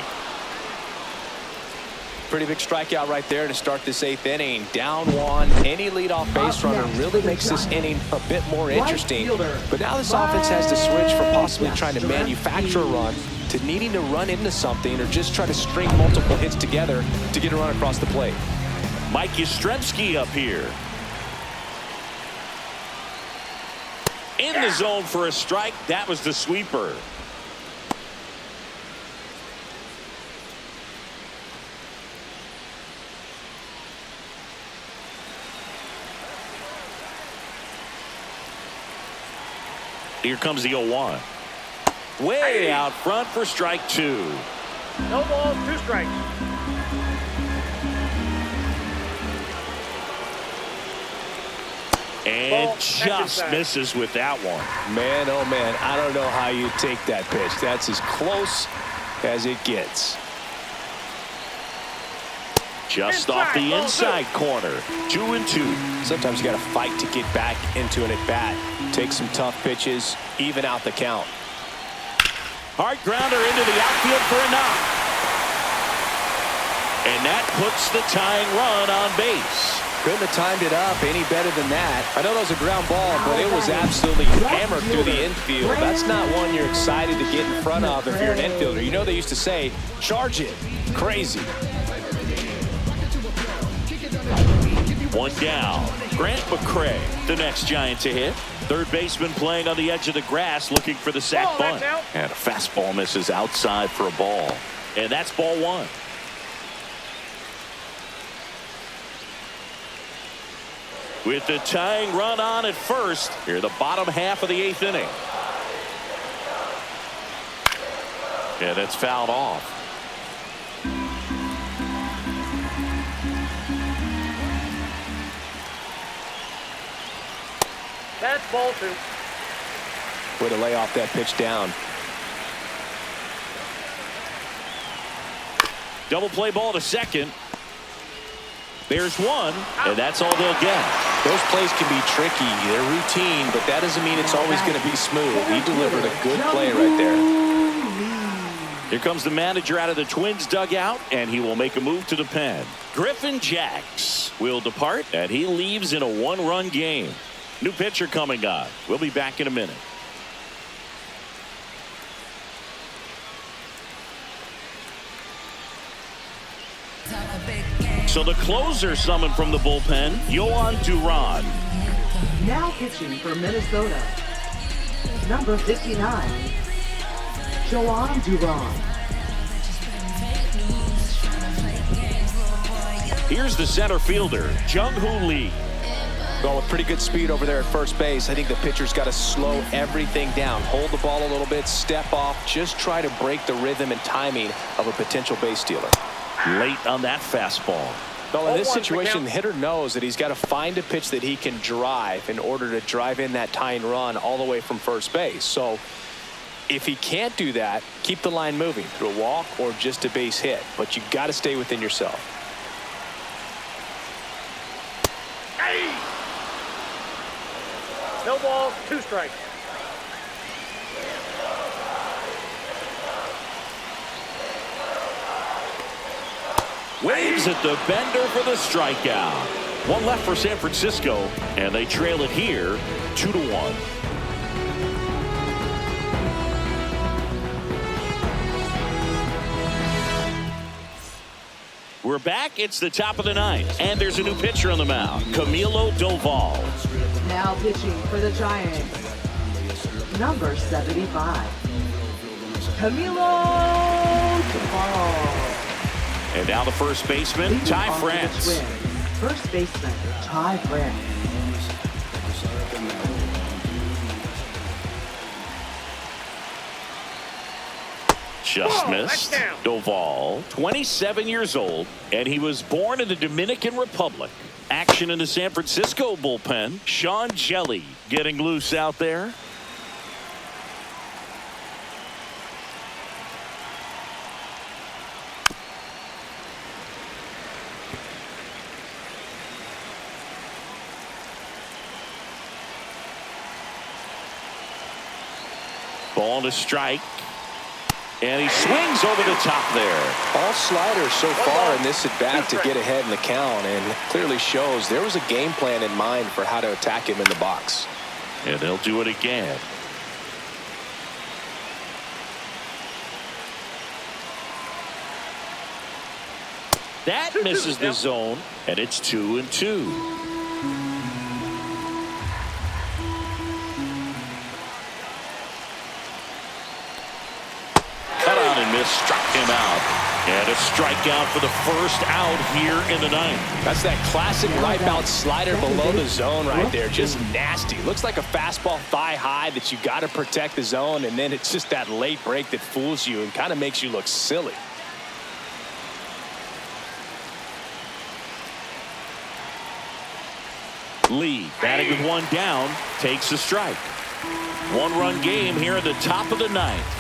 Pretty big strikeout right there to start this 8th inning. Down 1. Any leadoff base runner really makes this inning a bit more interesting. But now this offense has to switch from possibly trying to manufacture a run to needing to run into something or just try to string multiple hits together to get a run across the plate. Mike Yastrzemski up here. In the zone for a strike. That was the sweeper. Here comes the 0-1. Way out front for strike 2. No balls, 2 strikes. And Ball, just inside. misses with that one. Man, oh man, I don't know how you take that pitch. That's as close as it gets. Just off the inside corner. 2-2. Sometimes you got to fight to get back into an at-bat. Take some tough pitches, even out the count. Hard grounder into the outfield for a knock. And that puts the tying run on base. Couldn't have timed it up any better than that. I know that was a ground ball, but it was absolutely hammered through the infield. That's not one you're excited to get in front of if you're an infielder. You know they used to say, charge it. Crazy. One down. Grant McCray, the next Giant to hit. Third baseman playing on the edge of the grass looking for the sac Ball, bunt. that's out. And a fastball misses outside for a ball. And that's ball 1. with the tying run on at first. Here, the bottom half of the 8th inning. And it's fouled off. That's ball 2. Way to lay off that pitch down. Double play ball to second. There's one, and that's all they'll get. Those plays can be tricky. They're routine, but that doesn't mean it's always going to be smooth. He delivered a good play right there. Here comes the manager out of the Twins dugout, and he will make a move to the pen. Griffin Jax will depart, and he leaves in a 1-run game. New pitcher coming on. We'll be back in a minute. So the closer summoned from the bullpen, Yohan Duran. Now pitching for Minnesota, number 59, Yohan Duran. Here's the center fielder, Jung-Hoo Lee. Going with pretty good speed over there at first base. I think the pitcher's got to slow everything down. Hold the ball a little bit, step off, just try to break the rhythm and timing of a potential base stealer. Late on that fastball. Well, in this situation, the hitter knows that he's got to find a pitch that he can drive in order to drive in that tying run all the way from first base. So if he can't do that, keep the line moving through a walk or just a base hit. But you got to stay within yourself. No balls, 2 strikes. Waves at the bender for the strikeout. One left for San Francisco, and they trail it here 2-1. We're back. It's the top of the 9th, and there's a new pitcher on the mound, Camilo Doval. Now pitching for the Giants, number 75, Camilo Doval. And now the first baseman, Ty France. First baseman, Ty France. Just missed. Doval, 27 years old, and he was born in the Dominican Republic. Action in the San Francisco bullpen. Sean Jelly getting loose out there. Ball to strike. And he swings over the top there. All sliders so far in this at bat to get ahead in the count, and clearly shows there was a game plan in mind for how to attack him in the box. And they'll do it again. That misses the zone, and it's 2-2. Struck him out, and a strikeout for the first out here in the 9th. That's that classic wipeout slider below the zone right there. Just nasty. Looks like a fastball thigh high that you got to protect the zone, and then it's just that late break that fools you and kind of makes you look silly. Lee batting with one down, takes a strike. 1-run game here at the top of the 9th.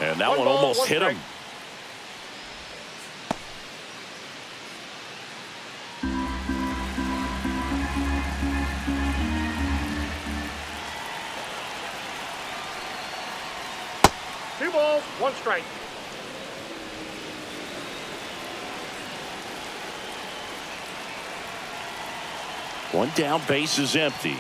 And that one almost hit him. Two balls, 1 strike. One down, base is empty.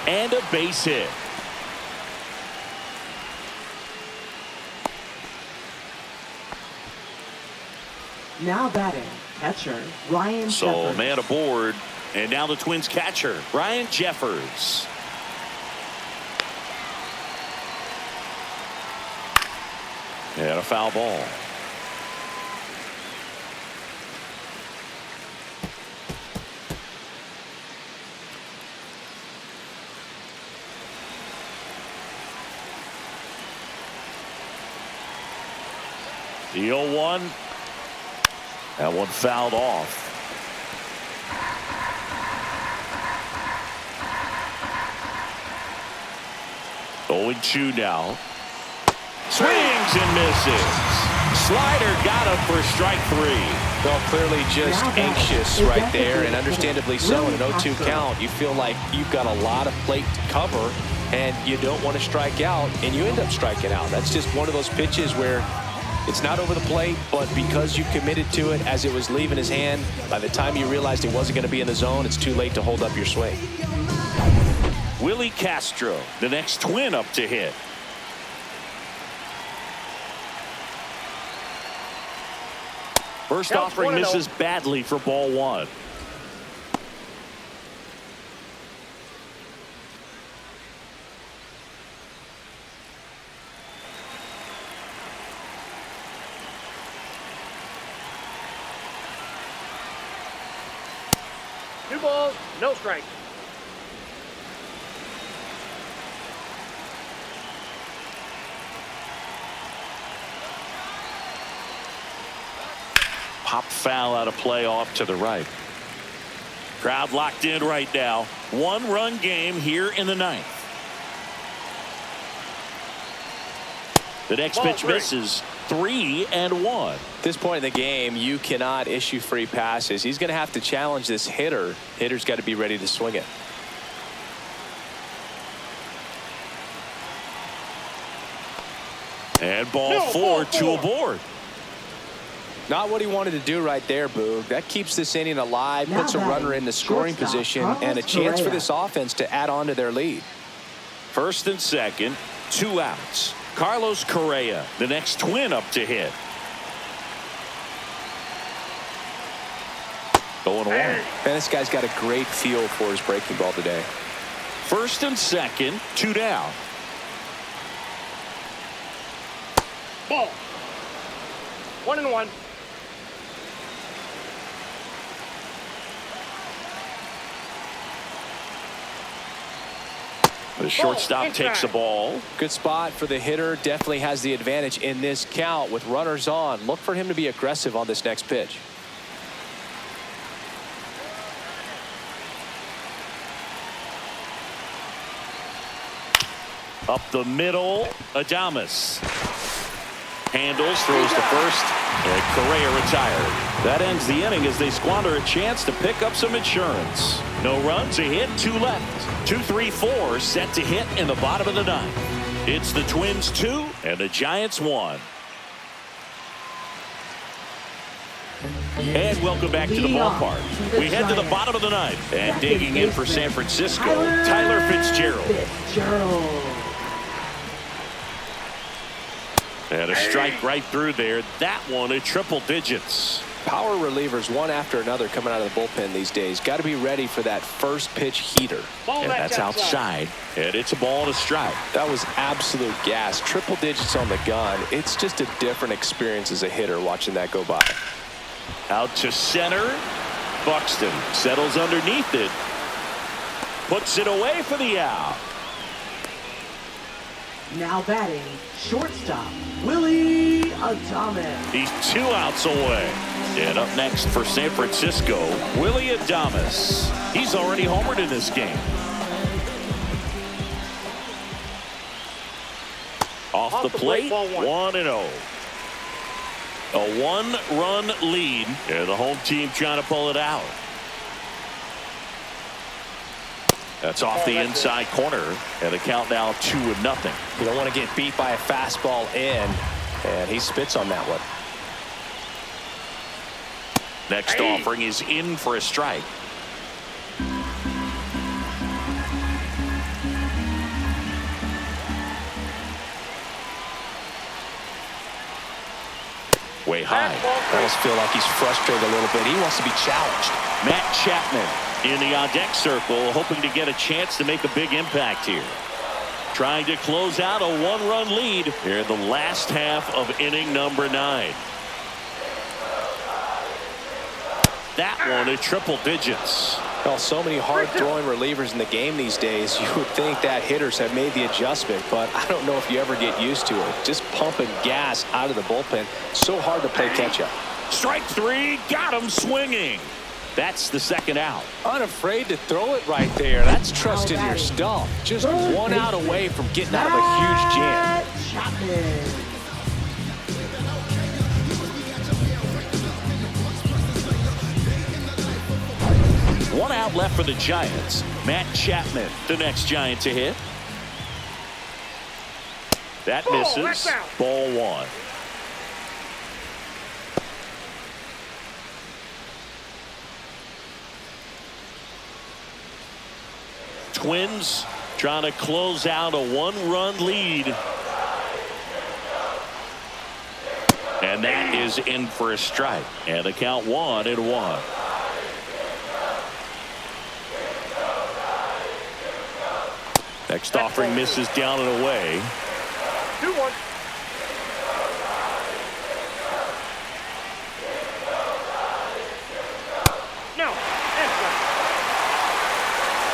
And a base hit. Now batting, Catcher, Ryan So Jeffers. man aboard, and now the Twins catcher, Ryan Jeffers. And a foul ball. The 0-1. That one fouled off. Going 2 now. Swings and misses. Slider got him for strike 3. Well, clearly just anxious right there, and understandably so. In an 0-2 count, you feel like you've got a lot of plate to cover, and you don't want to strike out, and you end up striking out. That's just one of those pitches where it's not over the plate, but because you committed to it as it was leaving his hand, by the time you realized it wasn't going to be in the zone, it's too late to hold up your swing. Willie Castro, the next Twin up to hit. First Counts offering 1-0. misses badly for ball 1. Two balls, no strike. Pop foul out of play off to the right. Crowd locked in right now. 1-run game here in the 9th. The next Ball pitch 3. misses. 3-1. At this point in the game, you cannot issue free passes. He's going to have to challenge this hitter. Hitter's got to be ready to swing it. And ball No, 4, ball 2 4. aboard. Not what he wanted to do right there, Boog. That keeps this inning alive, puts a runner in the scoring position, and a chance for this offense to add on to their lead. First and second, 2 outs. Carlos Correa, the next Twin up to hit. Going away. Man, this guy's got a great feel for his breaking ball today. First and second, 2 down. Ball. 1-1. The shortstop takes the ball. Good spot for the hitter. Definitely has the advantage in this count with runners on. Look for him to be aggressive on this next pitch. Up the middle, Adames. Handles, throws to first, and Correa retired. That ends the inning as they squander a chance to pick up some insurance. No runs, a hit, 2 left. 2, 3, 4 set to hit in the bottom of the 9th. It's the Twins 2 and the Giants 1. And welcome back to the ballpark. We head to the bottom of the 9th. And digging in for San Francisco, Tyler Fitzgerald. And a strike right through there. That one at triple digits. Power relievers one after another coming out of the bullpen these days. Got to be ready for that first pitch heater. And that's outside. And it's a ball to strike. That was absolute gas. Triple digits on the gun. It's just a different experience as a hitter watching that go by. Out to center. Buxton settles underneath it. Puts it away for the out. Now batting, shortstop, Willie Adames. He's 2 outs away. And up next for San Francisco, Willie Adames. He's already homered in this game. Off the plate, 1-0. A 1-run lead, and the home team trying to pull it out. That's off the inside corner, and the count now 2-0. You don't want to get beat by a fastball in, and he spits on that one. Next offering is in for a strike. way high. I almost feel like he's frustrated a little bit. He wants to be challenged. Matt Chapman in the on-deck circle, hoping to get a chance to make a big impact here. Trying to close out a one-run lead here in the last half of inning number 9. That one at triple digits. Well, so many hard-throwing relievers in the game these days. You would think that hitters have made the adjustment, but I don't know if you ever get used to it. Just pumping gas out of the bullpen. So hard to play catch-up. Strike 3, got him swinging. That's the second out. Unafraid to throw it right there. That's trusting your stuff. Just one out away from getting out of a huge jam. Chapman. One out left for the Giants. Matt Chapman, the next Giant to hit. That misses. Ball 1. Twins trying to close out a one-run lead. And that is in for a strike. And the count 1-1. Next offering misses down and away. 2-1. No.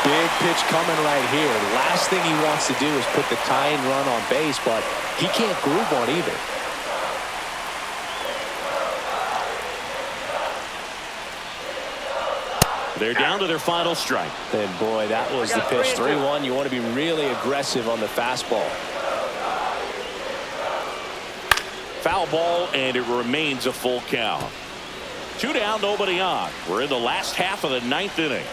Big pitch coming right here. Last thing he wants to do is put the tying run on base, but he can't groove one either. They're down to their final strike. And boy, that was the pitch. 3-1. You want to be really aggressive on the fastball. Foul ball, and it remains a full count. 2 down, nobody on. We're in the last half of the 9th inning.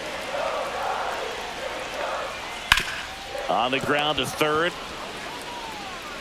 On the ground to third.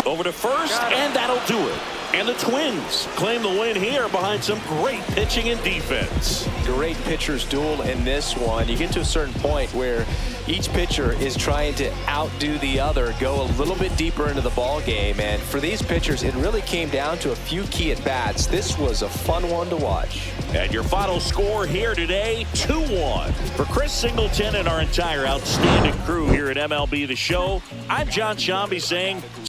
Over to first, and that'll do it. And the Twins claim the win here behind some great pitching and defense. Great pitchers duel in this one. You get to a certain point where each pitcher is trying to outdo the other, go a little bit deeper into the ball game. And for these pitchers, it really came down to a few key at-bats. This was a fun one to watch. And your final score here today, 2-1. For Chris Singleton and our entire outstanding crew here at MLB The Show, I'm John Shambi saying